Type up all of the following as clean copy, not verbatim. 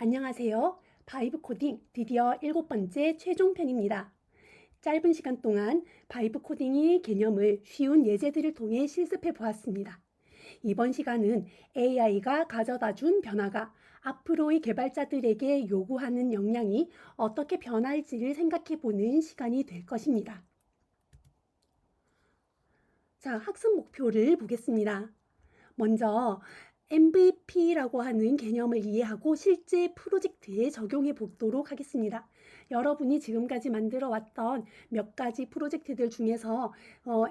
안녕하세요. 바이브 코딩 드디어 7번째 최종편입니다. 짧은 시간 동안 바이브 코딩의 개념을 쉬운 예제들을 통해 실습해 보았습니다. 이번 시간은 AI가 가져다 준 변화가 앞으로의 개발자들에게 요구하는 역량이 어떻게 변할지를 생각해 보는 시간이 될 것입니다. 자, 학습 목표를 보겠습니다. 먼저 MVP라고 하는 개념을 이해하고 실제 프로젝트에 적용해 보도록 하겠습니다. 여러분이 지금까지 만들어 왔던 몇 가지 프로젝트들 중에서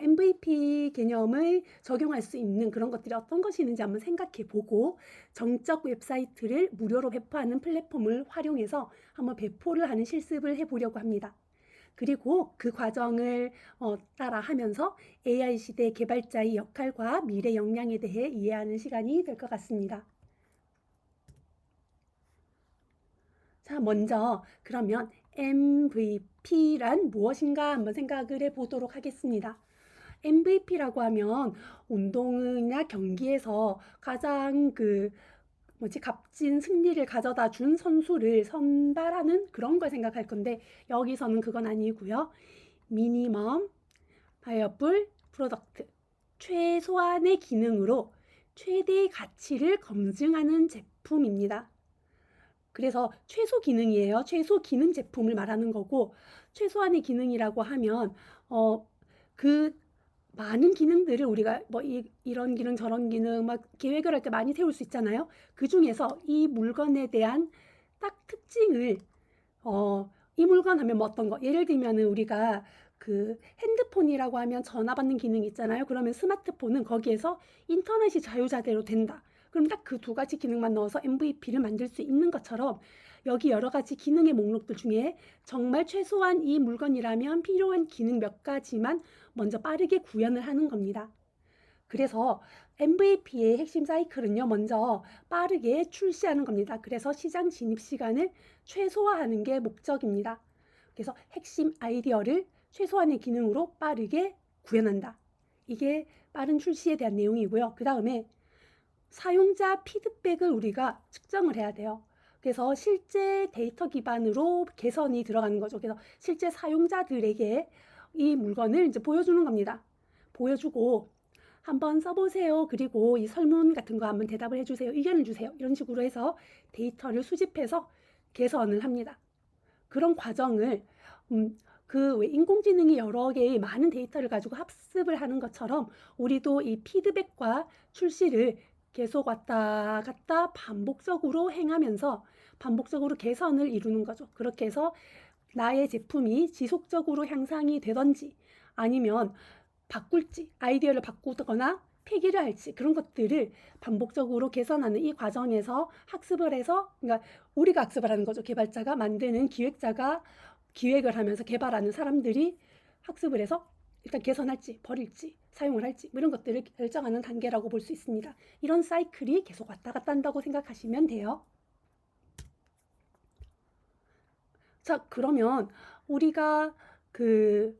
MVP 개념을 적용할 수 있는 그런 것들이 어떤 것이 있는지 한번 생각해 보고 정적 웹사이트를 무료로 배포하는 플랫폼을 활용해서 한번 배포를 하는 실습을 해 보려고 합니다. 그리고 그 과정을 따라 하면서 AI 시대 개발자의 역할과 미래 역량에 대해 이해하는 시간이 될 것 같습니다. 자, 먼저 그러면 MVP란 무엇인가 한번 생각을 해 보도록 하겠습니다. MVP라고 하면 운동이나 경기에서 가장 값진 승리를 가져다 준 선수를 선발하는 그런 걸 생각할 건데 여기서는 그건 아니고요. 미니멈 바이어블 프로덕트, 최소한의 기능으로 최대의 가치를 검증하는 제품입니다. 그래서 최소 기능이에요. 최소 기능 제품을 말하는 거고 최소한의 기능이라고 하면 그 많은 기능들을 우리가 이런 기능 저런 기능 막 계획을 할 때 많이 세울 수 있잖아요. 그 중에서 이 물건에 대한 딱 특징을 이 물건 하면 뭐 어떤 거 예를 들면은 우리가 그 핸드폰이라고 하면 전화 받는 기능이 있잖아요. 그러면 스마트폰은 거기에서 인터넷이 자유자재로 된다. 그럼 딱 그 두 가지 기능만 넣어서 MVP를 만들 수 있는 것처럼 여기 여러 가지 기능의 목록들 중에 정말 최소한 이 물건이라면 필요한 기능 몇 가지만 먼저 빠르게 구현을 하는 겁니다. 그래서 MVP의 핵심 사이클은요, 먼저 빠르게 출시하는 겁니다. 그래서 시장 진입 시간을 최소화하는 게 목적입니다. 그래서 핵심 아이디어를 최소한의 기능으로 빠르게 구현한다. 이게 빠른 출시에 대한 내용이고요. 그 다음에 사용자 피드백을 우리가 측정을 해야 돼요. 그래서 실제 데이터 기반으로 개선이 들어가는 거죠. 그래서 실제 사용자들에게 이 물건을 이제 보여주는 겁니다. 보여주고 한번 써보세요. 그리고 이 설문 같은 거 한번 대답을 해주세요. 의견을 주세요. 이런 식으로 해서 데이터를 수집해서 개선을 합니다. 그런 과정을 그 인공지능이 여러 개의 많은 데이터를 가지고 학습을 하는 것처럼 우리도 이 피드백과 출시를 계속 왔다 갔다 반복적으로 행하면서 반복적으로 개선을 이루는 거죠. 그렇게 해서 나의 제품이 지속적으로 향상이 되던지 아니면 바꿀지 아이디어를 바꾸거나 폐기를 할지 그런 것들을 반복적으로 개선하는 이 과정에서 학습을 해서 그러니까 우리가 학습을 하는 거죠. 개발자가 만드는 기획자가 기획을 하면서 개발하는 사람들이 학습을 해서 일단 개선할지 버릴지 사용을 할지 이런 것들을 결정하는 단계라고 볼 수 있습니다. 이런 사이클이 계속 왔다 갔다 한다고 생각하시면 돼요. 자, 그러면 우리가 그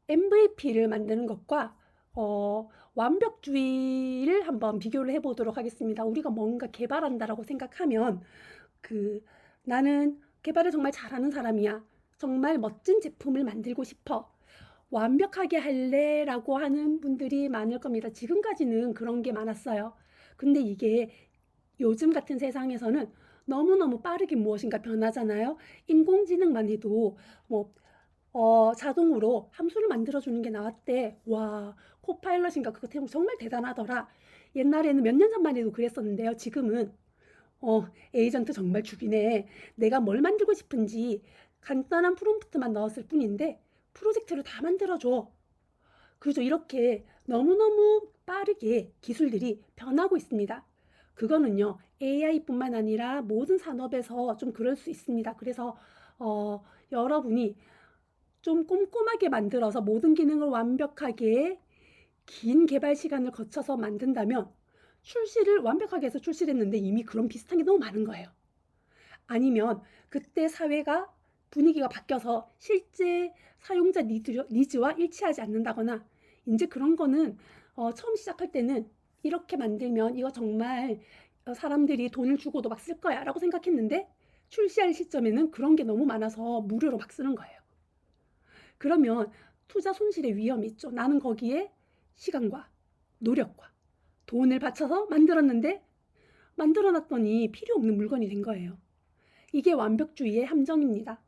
MVP를 만드는 것과 완벽주의를 한번 비교를 해보도록 하겠습니다. 우리가 뭔가 개발한다라고 생각하면 나는 개발을 정말 잘하는 사람이야. 정말 멋진 제품을 만들고 싶어. 완벽하게 할래라고 하는 분들이 많을 겁니다. 지금까지는 그런 게 많았어요. 근데 이게 요즘 같은 세상에서는 너무너무 빠르게 무엇인가 변하잖아요. 인공지능만 해도 뭐 자동으로 함수를 만들어주는 게 나왔대. 와, 코파일럿인가 그거 정말 대단하더라. 옛날에는 몇 년 전만 해도 그랬었는데요. 지금은 에이전트 정말 죽이네. 내가 뭘 만들고 싶은지 간단한 프롬프트만 넣었을 뿐인데 프로젝트를 다 만들어줘. 그죠? 이렇게 너무너무 빠르게 기술들이 변하고 있습니다. 그거는요, AI뿐만 아니라 모든 산업에서 좀 그럴 수 있습니다. 그래서 여러분이 좀 꼼꼼하게 만들어서 모든 기능을 완벽하게 긴 개발 시간을 거쳐서 만든다면 출시를 완벽하게 해서 출시를 했는데 이미 그런 비슷한 게 너무 많은 거예요. 아니면 그때 사회가 분위기가 바뀌어서 실제 사용자 니즈와 일치하지 않는다거나 이제 그런 거는 처음 시작할 때는 이렇게 만들면 이거 정말 사람들이 돈을 주고도 막 쓸 거야 라고 생각했는데 출시할 시점에는 그런 게 너무 많아서 무료로 막 쓰는 거예요. 그러면 투자 손실의 위험이 있죠. 나는 거기에 시간과 노력과 돈을 바쳐서 만들었는데 만들어 놨더니 필요 없는 물건이 된 거예요. 이게 완벽주의의 함정입니다.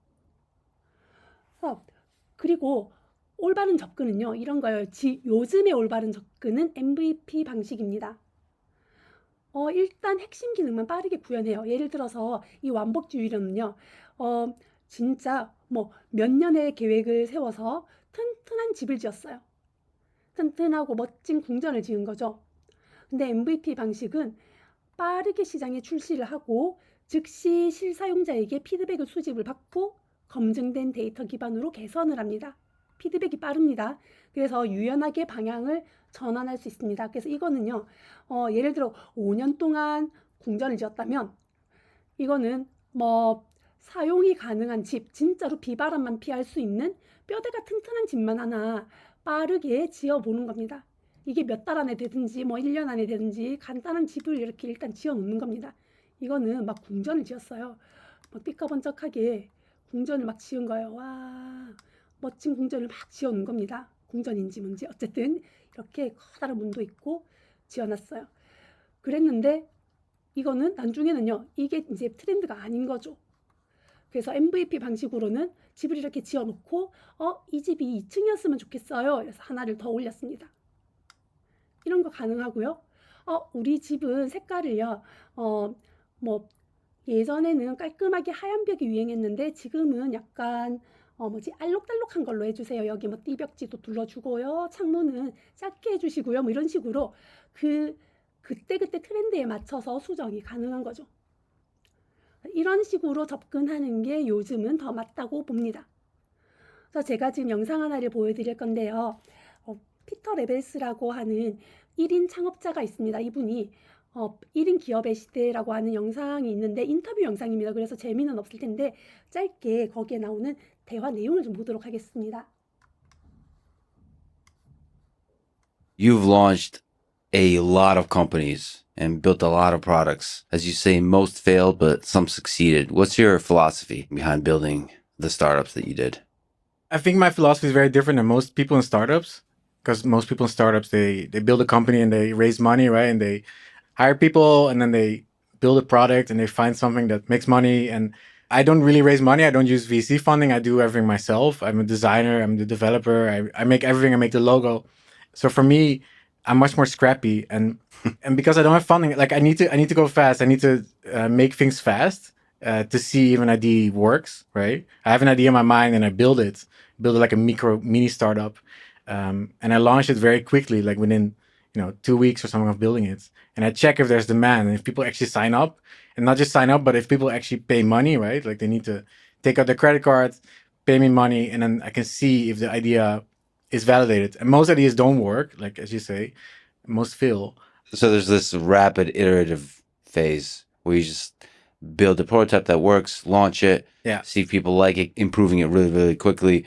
그리고 올바른 접근은요, 이런 거예요. 요즘의 올바른 접근은 MVP 방식입니다. 일단 핵심 기능만 빠르게 구현해요. 예를 들어서 이 완벽주의로는요, 진짜 뭐 몇 년의 계획을 세워서 튼튼한 집을 지었어요. 튼튼하고 멋진 궁전을 지은 거죠. 근데 MVP 방식은 빠르게 시장에 출시를 하고 즉시 실사용자에게 피드백을 수집을 받고 검증된 데이터 기반으로 개선을 합니다. 피드백이 빠릅니다. 그래서 유연하게 방향을 전환할 수 있습니다. 그래서 이거는요, 예를 들어 5년 동안 궁전을 지었다면 이거는 뭐 사용이 가능한 집, 진짜로 비바람만 피할 수 있는 뼈대가 튼튼한 집만 하나 빠르게 지어보는 겁니다. 이게 몇 달 안에 되든지 뭐 1년 안에 되든지 간단한 집을 이렇게 일단 지어 놓는 겁니다. 이거는 막 궁전을 지었어요. 뭐 삐까번쩍하게 궁전을 막 지은 거예요. 와, 멋진 궁전을 막 지어 놓은 겁니다. 궁전인지 뭔지 어쨌든 이렇게 커다란 문도 있고 지어놨어요. 그랬는데 이거는 나중에는요, 이게 이제 트렌드가 아닌 거죠. 그래서 MVP 방식으로는 집을 이렇게 지어놓고, 이 집이 2층이었으면 좋겠어요. 그래서 하나를 더 올렸습니다. 이런 거 가능하고요. 우리 집은 색깔을요, 뭐, 예전에는 깔끔하게 하얀 벽이 유행했는데 지금은 약간 알록달록한 걸로 해주세요. 여기 뭐 띠벽지도 둘러주고요. 창문은 작게 해주시고요. 뭐 이런 식으로 그때그때 트렌드에 맞춰서 수정이 가능한 거죠. 이런 식으로 접근하는 게 요즘은 더 맞다고 봅니다. 그래서 제가 지금 영상 하나를 보여드릴 건데요. 피터 레벨스라고 하는 1인 창업자가 있습니다. 이분이 1인 기업의 시대라고 하는 영상이 있는데 인터뷰 영상입니다. 그래서 재미는 없을 텐데 짧게 거기에 나오는 대화 내용을 좀 보도록 하겠습니다. You've launched a lot of companies and built a lot of products. As you say, most failed, but some succeeded. What's your philosophy behind building the startups that you did? I think my philosophy is very different than most people in startups, because most people in startups, they build a company and they raise money, right? And they hire people and then they build a product and they find something that makes money. And I don't really raise money. I don't use VC funding. I do everything myself. I'm a designer. I'm the developer. I make everything. I make the logo. So for me, I'm much more scrappy, and because I don't have funding, like I need to go fast. I need to make things fast to see if an idea works. Right? I have an idea in my mind and I build it like a mini startup, and I launch it very quickly, like within 2 weeks or something of building it. And I check if there's demand and if people actually sign up, and not just sign up, but if people actually pay money, right? Like they need to take out their credit card, pay me money, and then I can see if the idea is validated. And most ideas don't work, like as you say, most fail. So there's this rapid iterative phase where you just build a prototype that works, launch it, Yeah. see if people like it, improving it really, really quickly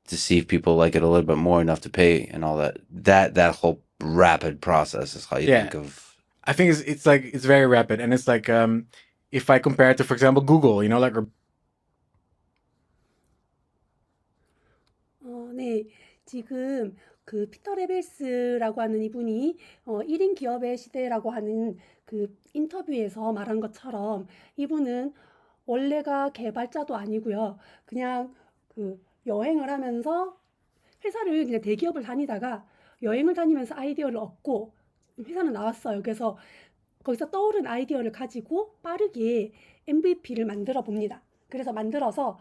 to see if people like it a little bit more enough to pay and all that. That whole rapid process is how you Yeah. think of. I think it's very rapid, and it's like if I compare it to, for example, Google, like 네. 지금 그 피터 레벨스라고 하는 이분이 1인 기업의 시대라고 하는 그 인터뷰에서 말한 것처럼 이분은 원래가 개발자도 아니고요. 그냥 그 여행을 하면서 회사를 그냥 대기업을 다니다가 여행을 다니면서 아이디어를 얻고 회사는 나왔어요. 그래서 거기서 떠오른 아이디어를 가지고 빠르게 MVP를 만들어 봅니다. 그래서 만들어서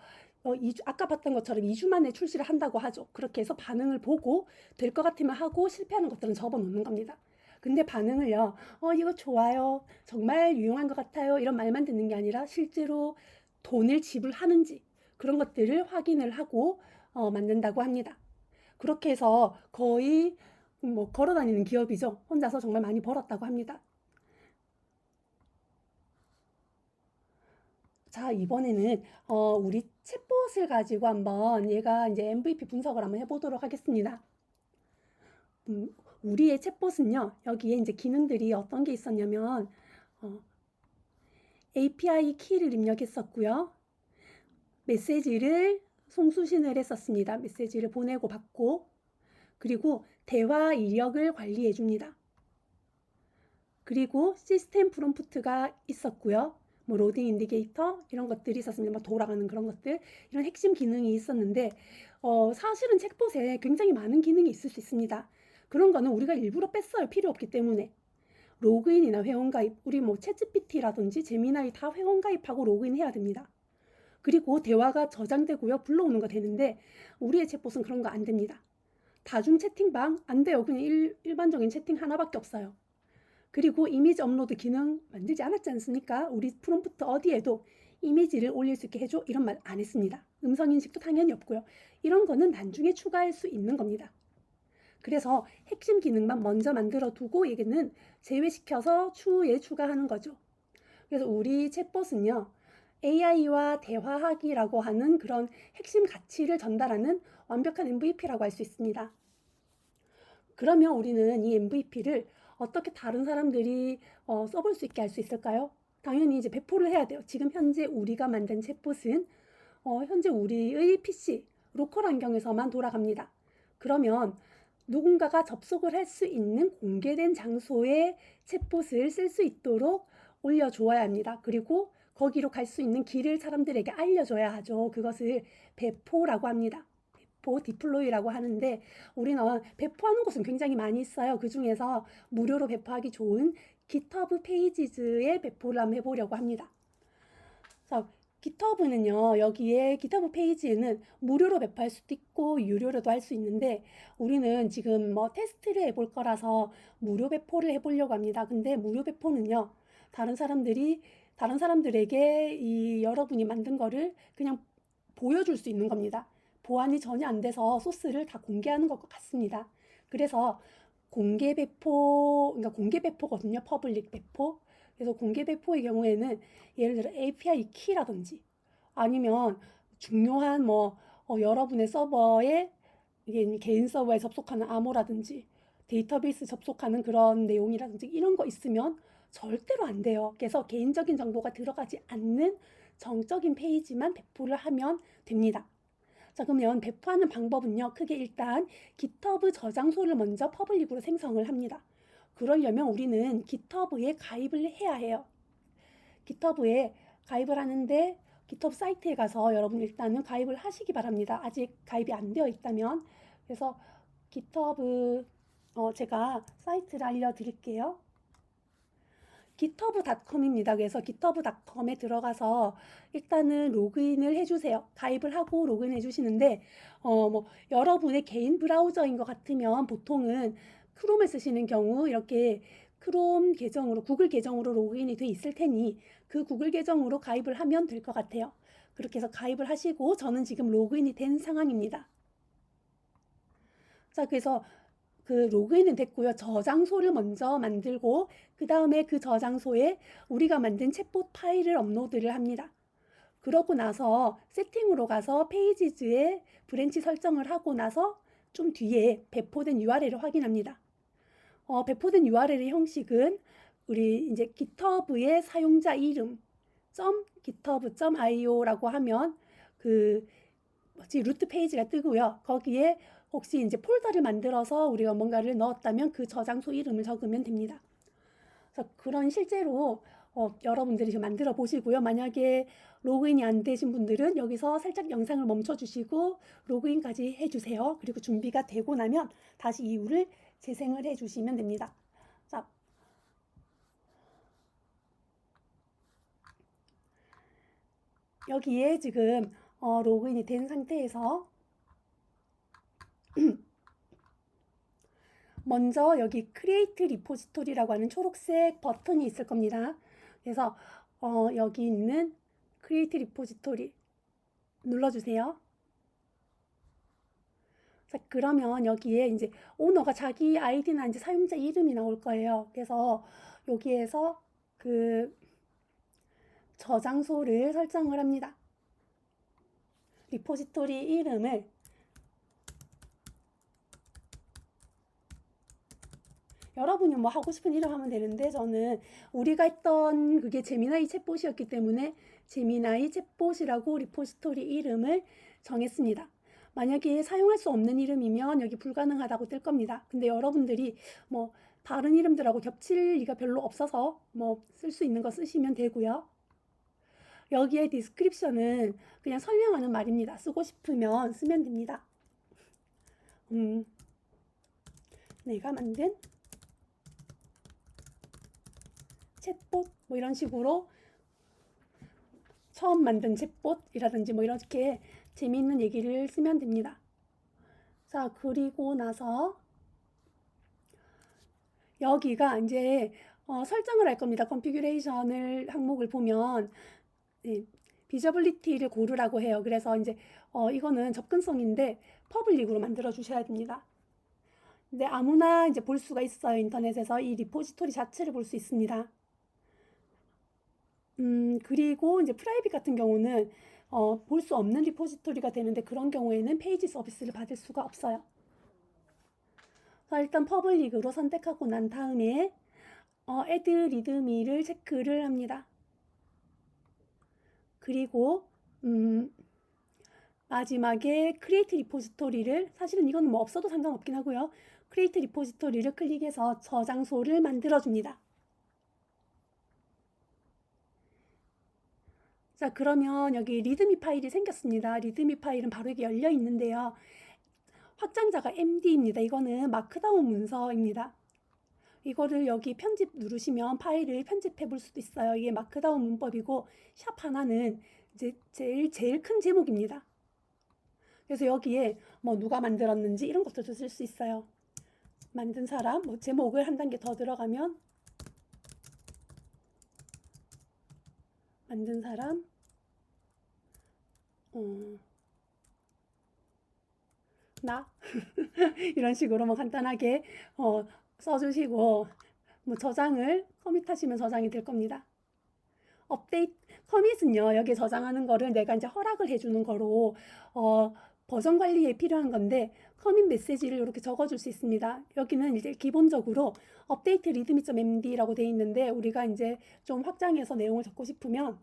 아까 봤던 것처럼 2주 만에 출시를 한다고 하죠. 그렇게 해서 반응을 보고 될 것 같으면 하고 실패하는 것들은 접어놓는 겁니다. 근데 반응을요, 이거 좋아요. 정말 유용한 것 같아요. 이런 말만 듣는 게 아니라 실제로 돈을 지불하는지 그런 것들을 확인을 하고 만든다고 합니다. 그렇게 해서 거의 뭐 걸어 다니는 기업이죠. 혼자서 정말 많이 벌었다고 합니다. 자, 이번에는 우리 챗봇을 가지고 한번 얘가 이제 MVP 분석을 한번 해보도록 하겠습니다. 우리의 챗봇은요, 여기에 이제 기능들이 어떤 게 있었냐면 API 키를 입력했었고요. 메시지를 송수신을 했었습니다. 메시지를 보내고 받고, 그리고 대화 이력을 관리해 줍니다. 그리고 시스템 프롬프트가 있었고요. 뭐 로딩 인디케이터 이런 것들이 있었습니다. 뭐 돌아가는 그런 것들, 이런 핵심 기능이 있었는데 사실은 챗봇에 굉장히 많은 기능이 있을 수 있습니다. 그런 거는 우리가 일부러 뺐어요. 필요 없기 때문에. 로그인이나 회원가입, 우리 뭐 챗GPT라든지 제미나이 다 회원가입하고 로그인해야 됩니다. 그리고 대화가 저장되고요. 불러오는 거 되는데 우리의 챗봇은 그런 거 안 됩니다. 다중 채팅방 안 돼요. 그냥 일반적인 채팅 하나밖에 없어요. 그리고 이미지 업로드 기능 만들지 않았지 않습니까? 우리 프롬프트 어디에도 이미지를 올릴 수 있게 해줘 이런 말 안 했습니다. 음성 인식도 당연히 없고요. 이런 거는 나중에 추가할 수 있는 겁니다. 그래서 핵심 기능만 먼저 만들어 두고 얘기는 제외시켜서 추후에 추가하는 거죠. 그래서 우리 챗봇은요, AI와 대화하기라고 하는 그런 핵심 가치를 전달하는 완벽한 MVP라고 할 수 있습니다. 그러면 우리는 이 MVP를 어떻게 다른 사람들이 써볼 수 있게 할 수 있을까요? 당연히 이제 배포를 해야 돼요. 지금 현재 우리가 만든 챗봇은 현재 우리의 PC, 로컬 환경에서만 돌아갑니다. 그러면 누군가가 접속을 할 수 있는 공개된 장소에 챗봇을 쓸 수 있도록 올려주어야 합니다. 그리고 거기로 갈 수 있는 길을 사람들에게 알려줘야 하죠. 그것을 배포라고 합니다. 배포, 디플로이라고 하는데 우리는 배포하는 곳은 굉장히 많이 있어요. 그 중에서 무료로 배포하기 좋은 GitHub 페이지즈에 배포를 한번 해보려고 합니다. 그래서 GitHub는요, 여기에 GitHub 페이지에는 무료로 배포할 수도 있고 유료로도 할 수 있는데 우리는 지금 뭐 테스트를 해볼 거라서 무료 배포를 해보려고 합니다. 근데 무료 배포는요, 다른 사람들에게 이 여러분이 만든 거를 그냥 보여줄 수 있는 겁니다. 보안이 전혀 안 돼서 소스를 다 공개하는 것 같습니다. 그래서 공개 배포, 그러니까 공개 배포거든요. 퍼블릭 배포. 그래서 공개 배포의 경우에는 예를 들어 API 키라든지 아니면 중요한 여러분의 서버에 이게 개인 서버에 접속하는 암호라든지 데이터베이스 접속하는 그런 내용이라든지 이런 거 있으면 절대로 안 돼요. 그래서 개인적인 정보가 들어가지 않는 정적인 페이지만 배포를 하면 됩니다. 자, 그러면 배포하는 방법은요, 크게 일단 GitHub 저장소를 먼저 퍼블릭으로 생성을 합니다. 그러려면 우리는 GitHub에 가입을 해야 해요. GitHub에 가입을 하는데 GitHub 사이트에 가서 여러분 일단은 가입을 하시기 바랍니다. 아직 가입이 안 되어 있다면. 그래서 GitHub 제가 사이트를 알려드릴게요. github.com입니다. 그래서 github.com에 들어가서 일단은 로그인을 해주세요. 가입을 하고 로그인 해주시는데 여러분의 개인 브라우저인 것 같으면 보통은 크롬을 쓰시는 경우 이렇게 크롬 계정으로 구글 계정으로 로그인이 돼 있을 테니 그 구글 계정으로 가입을 하면 될 것 같아요. 그렇게 해서 가입을 하시고 저는 지금 로그인이 된 상황입니다. 자, 그래서 그 로그인은 됐고요. 저장소를 먼저 만들고 그 다음에 그 저장소에 우리가 만든 챗봇 파일을 업로드를 합니다. 그러고 나서 세팅으로 가서 페이지즈에 브랜치 설정을 하고 나서 좀 뒤에 배포된 URL을 확인합니다. 배포된 URL의 형식은 우리 이제 GitHub의 사용자 이름 .github.io라고 하면 루트 페이지가 뜨고요. 거기에 혹시 이제 폴더를 만들어서 우리가 뭔가를 넣었다면 그 저장소 이름을 적으면 됩니다. 그래서 그런 실제로 여러분들이 좀 만들어 보시고요. 만약에 로그인이 안 되신 분들은 여기서 살짝 영상을 멈춰 주시고 로그인까지 해주세요. 그리고 준비가 되고 나면 다시 이유를 재생을 해주시면 됩니다. 자, 여기에 지금 로그인이 된 상태에서 먼저 여기 크리에이트 리포지토리라고 하는 초록색 버튼이 있을 겁니다. 그래서 여기 있는 크리에이트 리포지토리 눌러주세요. 자, 그러면 여기에 이제 오너가 자기 아이디나 이제 사용자 이름이 나올 거예요. 그래서 여기에서 그 저장소를 설정을 합니다. 리포지토리 이름을 여러분이 뭐 하고 싶은 이름 하면 되는데 저는 우리가 했던 그게 제미나이 챗봇이었기 때문에 제미나이 챗봇이라고 리포지토리 이름을 정했습니다. 만약에 사용할 수 없는 이름이면 여기 불가능하다고 뜰 겁니다. 근데 여러분들이 뭐 다른 이름들하고 겹칠 리가 별로 없어서 뭐 쓸 수 있는 거 쓰시면 되고요. 여기에 디스크립션은 그냥 설명하는 말입니다. 쓰고 싶으면 쓰면 됩니다. 내가 만든 챗봇 뭐 이런 식으로 처음 만든 챗봇이라든지 뭐 이렇게 재미있는 얘기를 쓰면 됩니다. 자, 그리고 나서 여기가 이제 설정을 할 겁니다. 컨피규레이션을 항목을 보면 비저블리티를 고르라고 해요. 그래서 이제 이거는 접근성인데 퍼블릭으로 만들어 주셔야 됩니다. 근데 아무나 이제 볼 수가 있어요. 인터넷에서 이 리포지토리 자체를 볼 수 있습니다. 그리고 이제 프라이빗 같은 경우는 볼 수 없는 리포지토리가 되는데 그런 경우에는 페이지 서비스를 받을 수가 없어요. 자, 일단 퍼블릭으로 선택하고 난 다음에 add readme를 체크를 합니다. 그리고 마지막에 create 리포지토리를 사실은 이건 뭐 없어도 상관없긴 하고요. create 리포지토리를 클릭해서 저장소를 만들어 줍니다. 자, 그러면 여기 리드미 파일이 생겼습니다. 리드미 파일은 바로 이게 열려 있는데요. 확장자가 MD입니다. 이거는 마크다운 문서입니다. 이거를 여기 편집 누르시면 파일을 편집해 볼 수도 있어요. 이게 마크다운 문법이고 샵 하나는 이제 제일 큰 제목입니다. 그래서 여기에 뭐 누가 만들었는지 이런 것도 쓸 수 있어요. 만든 사람, 뭐 제목을 한 단계 더 들어가면 만든 사람, 나 이런 식으로 뭐 간단하게 써주시고 뭐 저장을 커밋하시면 저장이 될 겁니다. 업데이트 커밋은요 여기에 저장하는 거를 내가 이제 허락을 해주는 거로 버전 관리에 필요한 건데 커밋 메시지를 이렇게 적어줄 수 있습니다. 여기는 이제 기본적으로 업데이트 리드미.md라고 되어 있는데 우리가 이제 좀 확장해서 내용을 적고 싶으면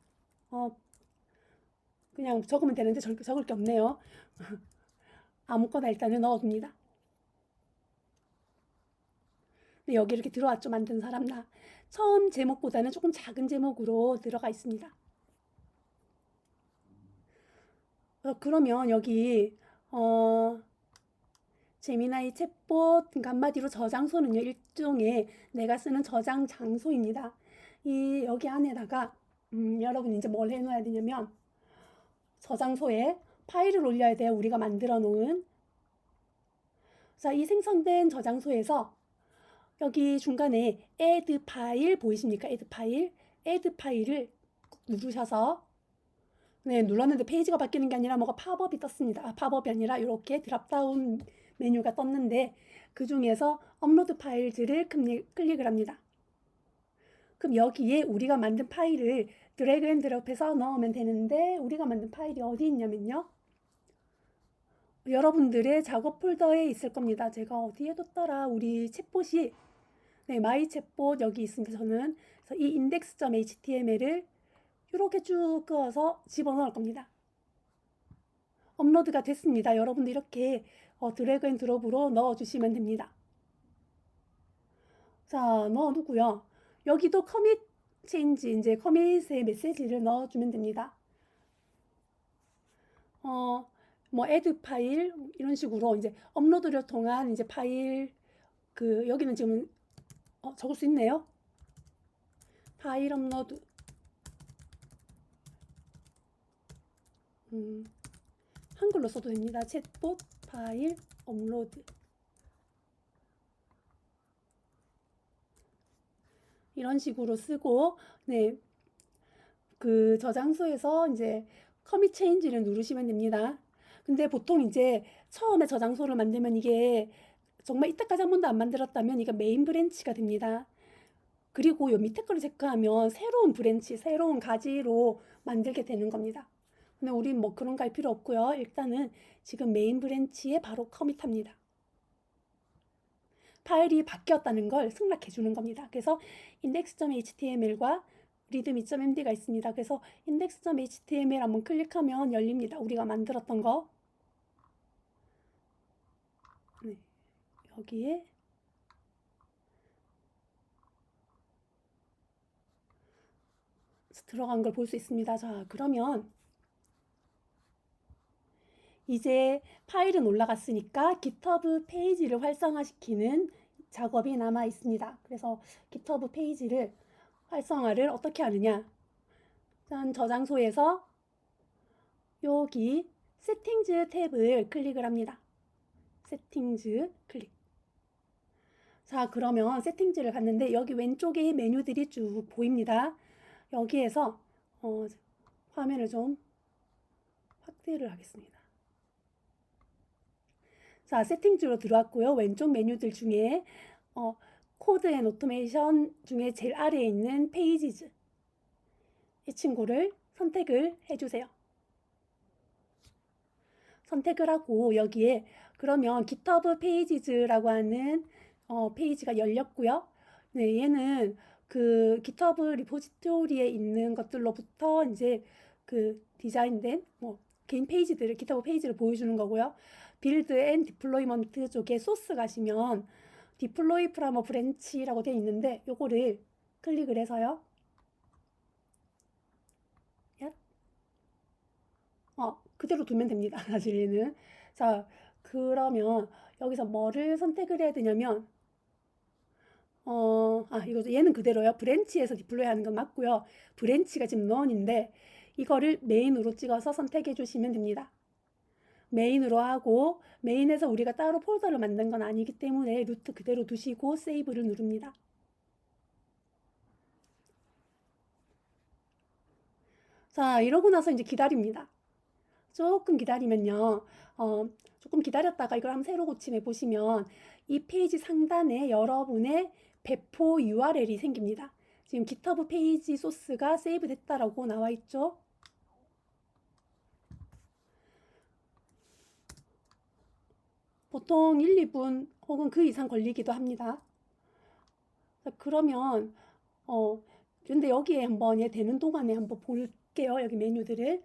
그냥 적으면 되는데 적을 게 없네요. 아무거나 일단은 넣어둡니다. 네, 여기 이렇게 들어왔죠. 만든 사람 나. 처음 제목보다는 조금 작은 제목으로 들어가 있습니다. 그러면 여기 제미나이 챗봇 그러니까 한마디로 저장소는요 일종의 내가 쓰는 저장 장소입니다. 이 여기 안에다가 여러분 이제 뭘 해놓아야 되냐면 저장소에 파일을 올려야 돼요. 우리가 만들어 놓은. 자, 이 생성된 저장소에서 여기 중간에 add 파일 보이십니까? add 파일. add 파일을 누르셔서 네, 눌렀는데 페이지가 바뀌는 게 아니라 뭐가 팝업이 떴습니다. 팝업이 아니라 이렇게 드랍다운 메뉴가 떴는데 그 중에서 업로드 파일즈를 클릭을 합니다. 그럼 여기에 우리가 만든 파일을 드래그 앤 드롭해서 넣으면 되는데 우리가 만든 파일이 어디 있냐면요. 여러분들의 작업 폴더에 있을 겁니다. 제가 어디에 뒀더라. 우리 챗봇이 네, 마이 챗봇 여기 있습니다. 저는 그래서 이 index.html을 이렇게 쭉 그어서 집어넣을 겁니다. 업로드가 됐습니다. 여러분들 이렇게 드래그 앤 드롭으로 넣어주시면 됩니다. 자, 넣어두고요. 여기도 커밋 체인지, 이제 커밋의 메시지를 넣어주면 됩니다. 뭐 add 파일 이런 식으로 이제 업로드를 통한 이제 파일 여기는 지금 적을 수 있네요. 파일 업로드. 한글로 써도 됩니다. 챗봇 파일 업로드. 이런 식으로 쓰고, 네. 그 저장소에서 이제 커밋 체인지를 누르시면 됩니다. 근데 보통 이제 처음에 저장소를 만들면 이게 정말 이때까지 한 번도 안 만들었다면 이게 메인 브랜치가 됩니다. 그리고 요 밑에 거를 체크하면 새로운 브랜치, 새로운 가지로 만들게 되는 겁니다. 근데 우린 뭐 그런 거 할 필요 없고요. 일단은 지금 메인 브랜치에 바로 커밋합니다. 파일이 바뀌었다는 걸 승낙해 주는 겁니다. 그래서 index.html과 readme.md가 있습니다. 그래서 index.html 한번 클릭하면 열립니다. 우리가 만들었던 거. 네, 여기에 들어간 걸 볼 수 있습니다. 자, 그러면 이제 파일은 올라갔으니까 GitHub 페이지를 활성화시키는 작업이 남아 있습니다. 그래서 GitHub 페이지를 활성화를 어떻게 하느냐? 일단 저장소에서 여기 세팅즈 탭을 클릭을 합니다. 세팅즈 클릭. 자, 그러면 세팅즈를 갔는데 여기 왼쪽에 메뉴들이 쭉 보입니다. 여기에서 화면을 좀 확대를 하겠습니다. 자, 세팅즈로 들어왔고요. 왼쪽 메뉴들 중에 코드 앤 오토메이션 중에 제일 아래에 있는 페이지즈, 이 친구를 선택을 해주세요. 선택을 하고 여기에 그러면 GitHub 페이지즈라고 하는 페이지가 열렸고요. 네, 얘는 그 GitHub 리포지토리에 있는 것들로부터 이제 그 디자인된 개인 페이지들을 GitHub 페이지를 보여주는 거고요. 빌드 앤 디플로이먼트 쪽에 소스 가시면 디플로이 프라모 브랜치라고 되어 있는데 요거를 클릭을 해서요. 그대로 두면 됩니다. 사실 얘는. 자, 그러면 여기서 뭐를 선택을 해야 되냐면 이거 얘는 그대로요. 브랜치에서 디플로이 하는 건 맞고요. 브랜치가 지금 넌인데 이거를 메인으로 찍어서 선택해 주시면 됩니다. 메인으로 하고 메인에서 우리가 따로 폴더를 만든 건 아니기 때문에 루트 그대로 두시고 세이브를 누릅니다. 자, 이러고 나서 이제 기다립니다. 조금 기다리면요. 조금 기다렸다가 이걸 한번 새로 고침해 보시면 이 페이지 상단에 여러분의 배포 URL이 생깁니다. 지금 GitHub 페이지 소스가 세이브 됐다라고 나와 있죠. 보통 1, 2분 혹은 그 이상 걸리기도 합니다. 자, 그러면 근데 여기에 한번 얘 되는 동안에 한번 볼게요. 여기 메뉴들을.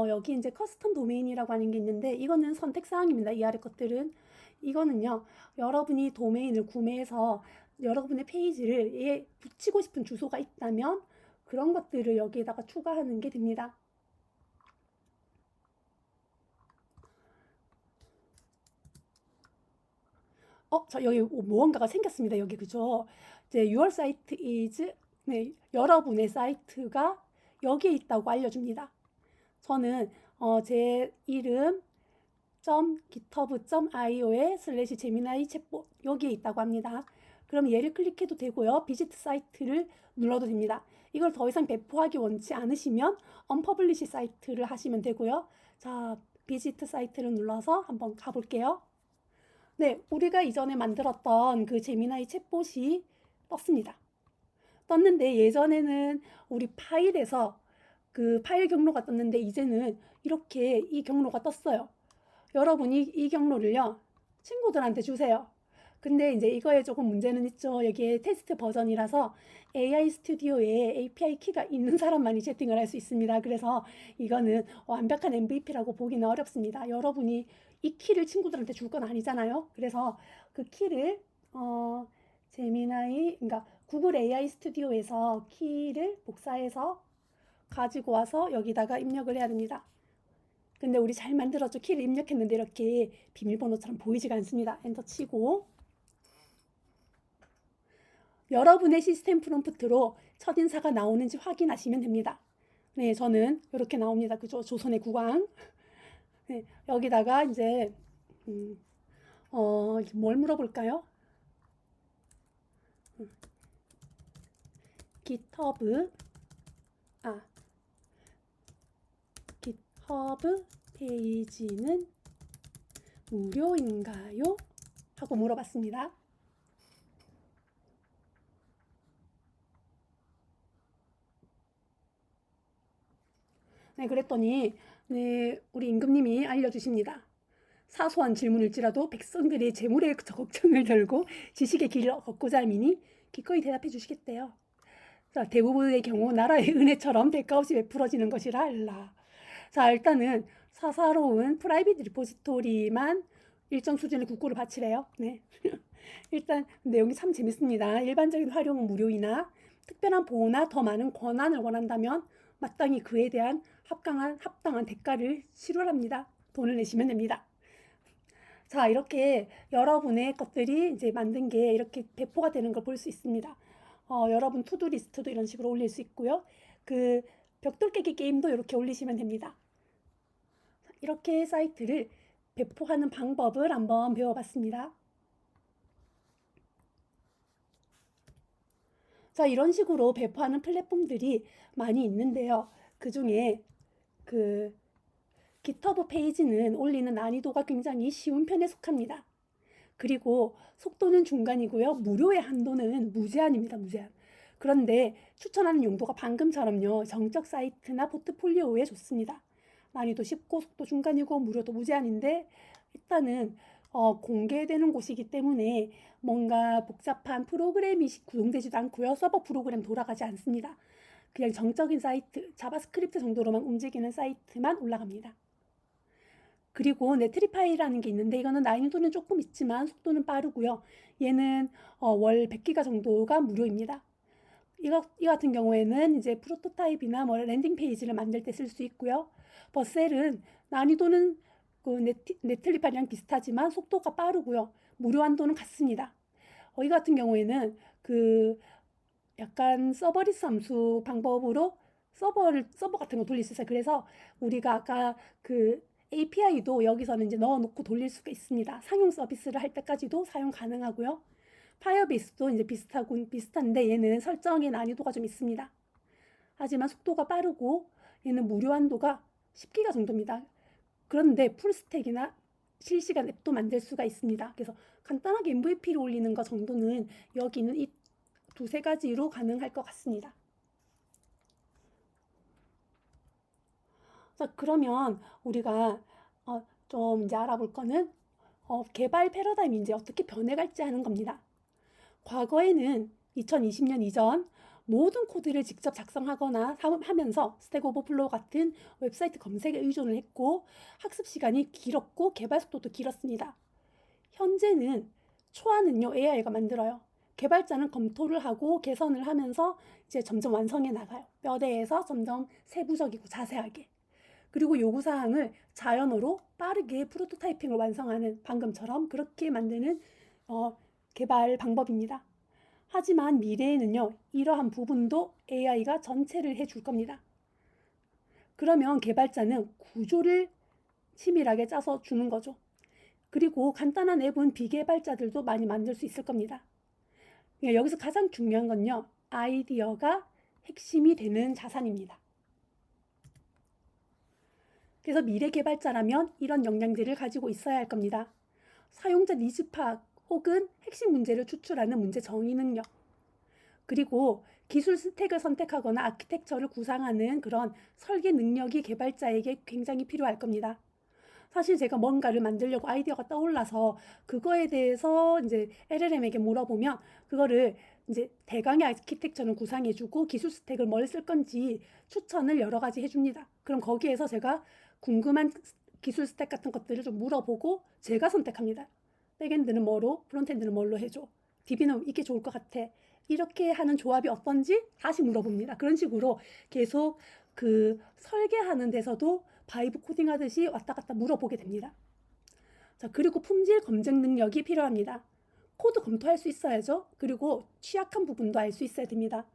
여기 이제 커스텀 도메인이라고 하는 게 있는데 이거는 선택사항입니다. 이 아래 것들은. 이거는요. 여러분이 도메인을 구매해서 여러분의 페이지를 얘 붙이고 싶은 주소가 있다면 그런 것들을 여기에다가 추가하는 게 됩니다. 자, 여기 무언가가 생겼습니다. 여기 그죠? 이제 your site is 네, 여러분의 사이트가 여기에 있다고 알려줍니다. 저는 제 이름 .github.io에 /제미나이 챗봇 여기에 있다고 합니다. 그럼 얘를 클릭해도 되고요. 비지트 사이트를 눌러도 됩니다. 이걸 더 이상 배포하기 원치 않으시면 언퍼블리시 사이트를 하시면 되고요. 자, 비지트 사이트를 눌러서 한번 가볼게요. 네, 우리가 이전에 만들었던 그 제미나이 챗봇이 떴습니다. 떴는데 예전에는 우리 파일에서 그 파일 경로가 떴는데 이제는 이렇게 이 경로가 떴어요. 여러분이 이 경로를요, 친구들한테 주세요. 근데 이제 이거에 조금 문제는 있죠. 여기에 테스트 버전이라서 AI 스튜디오에 API 키가 있는 사람만이 채팅을 할 수 있습니다. 그래서 이거는 완벽한 MVP라고 보기는 어렵습니다. 여러분이 이 키를 친구들한테 줄 건 아니잖아요. 그래서 그 키를 제미나이, 그러니까 구글 AI 스튜디오에서 키를 복사해서 가지고 와서 여기다가 입력을 해야 됩니다. 근데 우리 잘 만들었죠. 키를 입력했는데 이렇게 비밀번호처럼 보이지가 않습니다. 엔터 치고 여러분의 시스템 프롬프트로 첫인사가 나오는지 확인하시면 됩니다. 네, 저는 이렇게 나옵니다. 그죠? 조선의 국왕. 네, 여기다가 이제 뭘 물어볼까요? GitHub 페이지는 무료인가요? 하고 물어봤습니다. 네, 그랬더니 네, 우리 임금님이 알려주십니다. 사소한 질문일지라도 백성들의 재물의 걱정을 들고 지식의 길을 걷고자 함이니 기꺼이 대답해 주시겠대요. 자, 대부분의 경우 나라의 은혜처럼 대가 없이 베풀어지는 것이라 알라. 자, 일단은 사사로운 프라이빗 리포지토리만 일정 수준의 국고를 바치래요. 네. 일단 내용이 참 재밌습니다. 일반적인 활용은 무료이나 특별한 보호나 더 많은 권한을 원한다면 마땅히 그에 대한 합당한 대가를 치르랍니다. 돈을 내시면 됩니다. 자, 이렇게 여러분의 것들이 이제 만든 게 이렇게 배포가 되는 걸 볼 수 있습니다. 여러분 투두 리스트도 이런 식으로 올릴 수 있고요. 그 벽돌 깨기 게임도 이렇게 올리시면 됩니다. 이렇게 사이트를 배포하는 방법을 한번 배워봤습니다. 자, 이런 식으로 배포하는 플랫폼들이 많이 있는데요. 그 중에 그 GitHub 페이지는 올리는 난이도가 굉장히 쉬운 편에 속합니다. 그리고 속도는 중간이고요. 무료의 한도는 무제한입니다. 무제한. 그런데 추천하는 용도가 방금처럼요. 정적 사이트나 포트폴리오에 좋습니다. 난이도 쉽고 속도 중간이고 무료도 무제한인데 일단은 공개되는 곳이기 때문에 뭔가 복잡한 프로그램이 구동되지도 않고요. 서버 프로그램 돌아가지 않습니다. 그냥 정적인 사이트, 자바스크립트 정도로만 움직이는 사이트만 올라갑니다. 그리고 네트리파이라는 게 있는데 이거는 난이도는 조금 있지만 속도는 빠르고요. 얘는 월 100기가 정도가 무료입니다. 이 같은 경우에는 이제 프로토타입이나 뭐 랜딩 페이지를 만들 때 쓸 수 있고요. 버셀은 난이도는 그 네트리파이랑 비슷하지만 속도가 빠르고요. 무료 한도는 같습니다. 이 같은 경우에는 그 약간 서버리스 함수 방법으로 서버 같은 거 돌릴 수 있어요. 그래서 우리가 아까 그 API도 여기서는 이제 넣어놓고 돌릴 수가 있습니다. 상용 서비스를 할 때까지도 사용 가능하고요. 파이어베이스도 이제 비슷한데 얘는 설정의 난이도가 좀 있습니다. 하지만 속도가 빠르고 얘는 무료 한도가 10기가 정도입니다. 그런데 풀스택이나 실시간 앱도 만들 수가 있습니다. 그래서 간단하게 MVP를 올리는 것 정도는 여기는 이 두세 가지로 가능할 것 같습니다. 자, 그러면 우리가 좀 이제 알아볼 거는 개발 패러다임이 이제 어떻게 변해갈지 하는 겁니다. 과거에는 2020년 이전 모든 코드를 직접 작성하거나 하면서 스택 오버플로우 같은 웹사이트 검색에 의존을 했고 학습 시간이 길었고 개발 속도도 길었습니다. 현재는 초안은요 AI가 만들어요. 개발자는 검토를 하고 개선을 하면서 이제 점점 완성해 나가요. 뼈대에서 점점 세부적이고 자세하게. 그리고 요구사항을 자연어로 빠르게 프로토타이핑을 완성하는 방금처럼 그렇게 만드는 개발 방법입니다. 하지만 미래에는요, 이러한 부분도 AI가 전체를 해줄 겁니다. 그러면 개발자는 구조를 치밀하게 짜서 주는 거죠. 그리고 간단한 앱은 비개발자들도 많이 만들 수 있을 겁니다. 여기서 가장 중요한 건요, 아이디어가 핵심이 되는 자산입니다. 그래서 미래 개발자라면 이런 역량들을 가지고 있어야 할 겁니다. 사용자 니즈 파악 혹은 핵심 문제를 추출하는 문제 정의 능력, 그리고 기술 스택을 선택하거나 아키텍처를 구상하는 그런 설계 능력이 개발자에게 굉장히 필요할 겁니다. 사실 제가 뭔가를 만들려고 아이디어가 떠올라서 그거에 대해서 이제 LLM에게 물어보면 그거를 이제 대강의 아키텍처는 구상해주고 기술 스택을 뭘 쓸 건지 추천을 여러 가지 해줍니다. 그럼 거기에서 제가 궁금한 기술 스택 같은 것들을 좀 물어보고 제가 선택합니다. 백엔드는 뭐로, 프론트엔드는 뭘로 해줘. DB는 이게 좋을 것 같아. 이렇게 하는 조합이 어떤지 다시 물어봅니다. 그런 식으로 계속 그 설계하는 데서도 바이브 코딩 하듯이 왔다 갔다 물어보게 됩니다. 자, 그리고 품질 검증 능력이 필요합니다. 코드 검토할 수 있어야죠. 그리고 취약한 부분도 알 수 있어야 됩니다.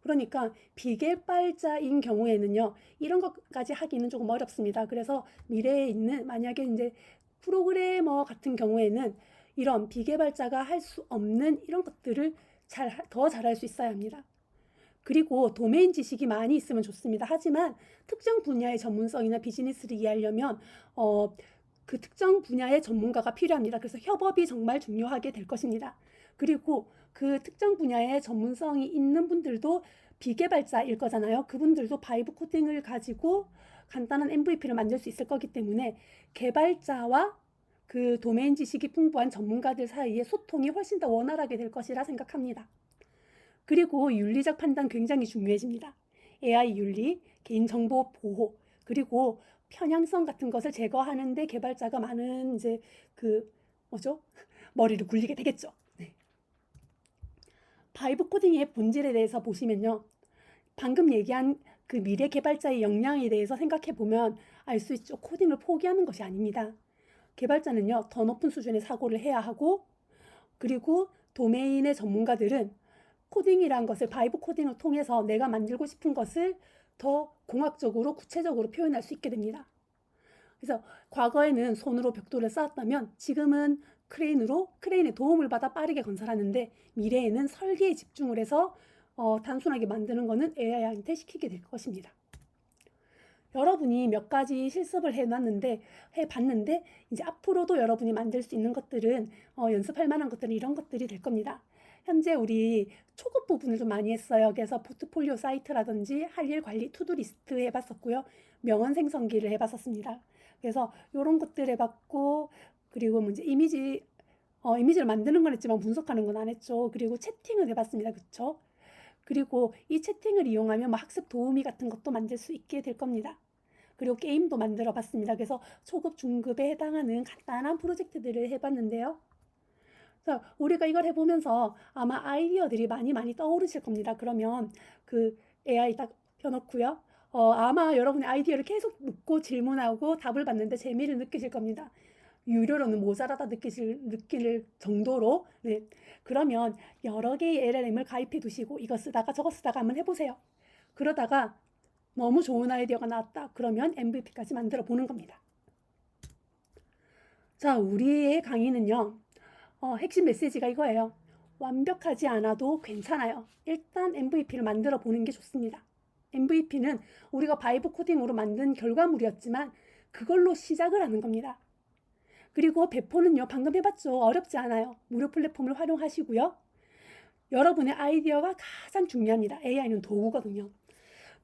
그러니까 비개발자인 경우에는요, 이런 것까지 하기는 조금 어렵습니다. 그래서 미래에 있는 만약에 이제 프로그래머 같은 경우에는 이런 비개발자가 할 수 없는 이런 것들을 더 잘할 수 있어야 합니다. 그리고 도메인 지식이 많이 있으면 좋습니다. 하지만 특정 분야의 전문성이나 비즈니스를 이해하려면 그 특정 분야의 전문가가 필요합니다. 그래서 협업이 정말 중요하게 될 것입니다. 그리고 그 특정 분야의 전문성이 있는 분들도 비개발자일 거잖아요. 그분들도 바이브 코딩을 가지고 간단한 MVP를 만들 수 있을 거기 때문에 개발자와 그 도메인 지식이 풍부한 전문가들 사이의 소통이 훨씬 더 원활하게 될 것이라 생각합니다. 그리고 윤리적 판단 굉장히 중요해집니다. AI 윤리, 개인정보 보호, 그리고 편향성 같은 것을 제거하는데 개발자가 많은 이제 머리를 굴리게 되겠죠. 네. 바이브 코딩의 본질에 대해서 보시면요. 방금 얘기한 그 미래 개발자의 역량에 대해서 생각해 보면 알 수 있죠. 코딩을 포기하는 것이 아닙니다. 개발자는요, 더 높은 수준의 사고를 해야 하고, 그리고 도메인의 전문가들은 코딩이란 것을 바이브 코딩을 통해서 내가 만들고 싶은 것을 더 공학적으로 구체적으로 표현할 수 있게 됩니다. 그래서 과거에는 손으로 벽돌을 쌓았다면 지금은 크레인의 도움을 받아 빠르게 건설하는데, 미래에는 설계에 집중을 해서 단순하게 만드는 것은 AI한테 시키게 될 것입니다. 여러분이 몇 가지 실습을 해봤는데 이제 앞으로도 여러분이 만들 수 있는 것들은 연습할 만한 것들은 이런 것들이 될 겁니다. 현재 우리 초급 부분을 좀 많이 했어요. 그래서 포트폴리오 사이트라든지 할 일 관리 투두리스트 해봤었고요. 명언 생성기를 해봤었습니다. 그래서 이런 것들 해봤고, 그리고 이제 이미지를 만드는 건 했지만 분석하는 건 안 했죠. 그리고 채팅을 해봤습니다. 그쵸? 그리고 이 채팅을 이용하면 학습 도우미 같은 것도 만들 수 있게 될 겁니다. 그리고 게임도 만들어 봤습니다. 그래서 초급, 중급에 해당하는 간단한 프로젝트들을 해봤는데요. 그래서 우리가 이걸 해보면서 아마 아이디어들이 많이 떠오르실 겁니다. 그러면 그 AI 딱 펴놓고요. 아마 여러분의 아이디어를 계속 묻고 질문하고 답을 받는데 재미를 느끼실 겁니다. 유료로는 모자라다 느낄 정도로. 네. 그러면 여러 개의 LLM을 가입해 두시고 이거 쓰다가 저거 쓰다가 한번 해보세요. 그러다가 너무 좋은 아이디어가 나왔다. 그러면 MVP까지 만들어 보는 겁니다. 자, 우리의 강의는요. 핵심 메시지가 이거예요. 완벽하지 않아도 괜찮아요. 일단 MVP를 만들어 보는 게 좋습니다. MVP는 우리가 바이브 코딩으로 만든 결과물이었지만 그걸로 시작을 하는 겁니다. 그리고 배포는요, 방금 해봤죠. 어렵지 않아요. 무료 플랫폼을 활용하시고요. 여러분의 아이디어가 가장 중요합니다. AI는 도구거든요.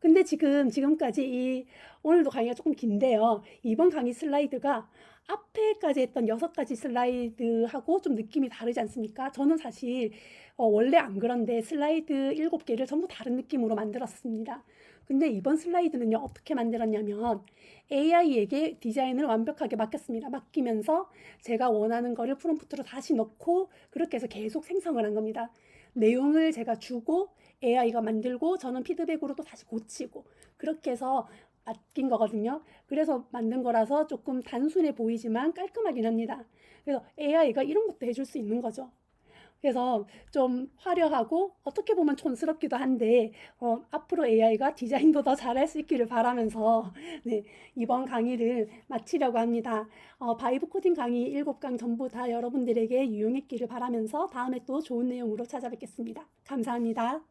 근데 지금까지 오늘도 강의가 조금 긴데요. 이번 강의 슬라이드가 앞에까지 했던 6가지 슬라이드하고 좀 느낌이 다르지 않습니까? 저는 사실 원래 안 그런데 슬라이드 7개를 전부 다른 느낌으로 만들었습니다. 근데 이번 슬라이드는요, 어떻게 만들었냐면 AI에게 디자인을 완벽하게 맡겼습니다. 맡기면서 제가 원하는 거를 프롬프트로 다시 넣고 그렇게 해서 계속 생성을 한 겁니다. 내용을 제가 주고 AI가 만들고 저는 피드백으로 또 다시 고치고 그렇게 해서 맡긴 거거든요. 그래서 만든 거라서 조금 단순해 보이지만 깔끔하긴 합니다. 그래서 AI가 이런 것도 해줄 수 있는 거죠. 그래서 좀 화려하고 어떻게 보면 촌스럽기도 한데 앞으로 AI가 디자인도 더 잘할 수 있기를 바라면서 네, 이번 강의를 마치려고 합니다. 바이브 코딩 강의 7강 전부 다 여러분들에게 유용했기를 바라면서 다음에 또 좋은 내용으로 찾아뵙겠습니다. 감사합니다.